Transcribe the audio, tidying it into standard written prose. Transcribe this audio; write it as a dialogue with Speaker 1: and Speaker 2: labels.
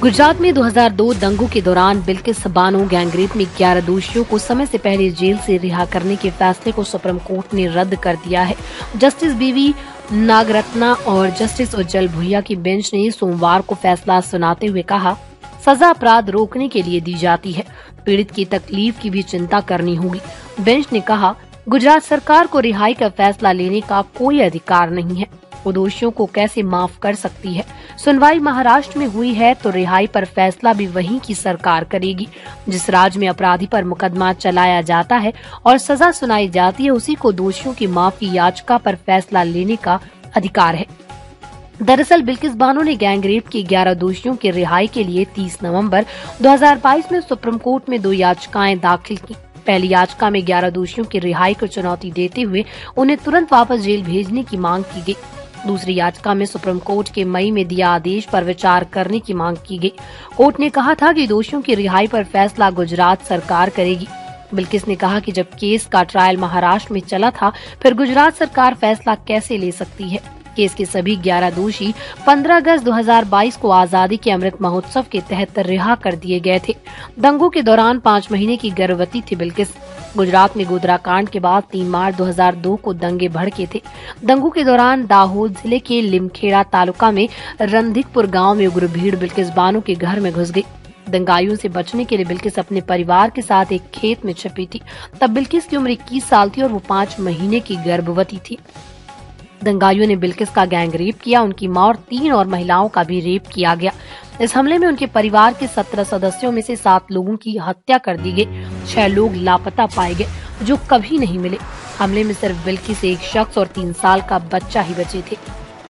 Speaker 1: गुजरात में 2002 दंगों के दौरान बिल्किस बानो गैंगरेप में 11 दोषियों को समय से पहले जेल से रिहा करने के फैसले को सुप्रीम कोर्ट ने रद्द कर दिया है। जस्टिस बीवी नागरत्ना और जस्टिस उज्जवल भुइया की बेंच ने सोमवार को फैसला सुनाते हुए कहा, सजा अपराध रोकने के लिए दी जाती है, पीड़ित की तकलीफ की भी चिंता करनी होगी। बेंच ने कहा, गुजरात सरकार को रिहाई का फैसला लेने का कोई अधिकार नहीं है, वो दोषियों को कैसे माफ कर सकती है। सुनवाई महाराष्ट्र में हुई है तो रिहाई पर फैसला भी वहीं की सरकार करेगी। जिस राज्य में अपराधी पर मुकदमा चलाया जाता है और सजा सुनाई जाती है, उसी को दोषियों की माफी याचिका पर फैसला लेने का अधिकार है। दरअसल बिल्किस बानो ने गैंगरेप के 11 दोषियों की रिहाई के लिए 30 नवंबर 2022 में सुप्रीम कोर्ट में 2 याचिकाएं दाखिल की। पहली याचिका में 11 दोषियों की रिहाई को चुनौती देते हुए उन्हें तुरंत वापस जेल भेजने की मांग की गई। दूसरी याचिका में सुप्रीम कोर्ट के मई में दिया आदेश पर विचार करने की मांग की गई। कोर्ट ने कहा था कि दोषियों की रिहाई पर फैसला गुजरात सरकार करेगी। बिल्किस ने कहा कि जब केस का ट्रायल महाराष्ट्र में चला था, फिर गुजरात सरकार फैसला कैसे ले सकती है। केस के सभी 11 दोषी 15 अगस्त 2022 को आजादी के अमृत महोत्सव के तहत रिहा कर दिए गए थे। दंगों के दौरान 5 महीने की गर्भवती थी बिल्किस। गुजरात में गोधरा कांड के बाद 3 मार्च 2002 को दंगे भड़के थे। दंगों के दौरान दाहोद जिले के लिमखेड़ा तालुका में रणधिकपुर गांव में उग्र भीड़ बिल्किस बानो के घर में घुस गई। दंगाइयों से बचने के लिए बिल्किस अपने परिवार के साथ एक खेत में छिपी थी। तब बिल्किस की उम्र 21 साल थी और वो 5 महीने की गर्भवती थी। दंगाइयों ने बिल्किस का गैंगरेप किया, उनकी मां और 3 और महिलाओं का भी रेप किया गया। इस हमले में उनके परिवार के 17 सदस्यों में से 7 लोगों की हत्या कर दी गई। 6 लोग लापता पाए गए जो कभी नहीं मिले। हमले में सिर्फ बिल्किस, एक शख्स और 3 साल का बच्चा ही बचे थे।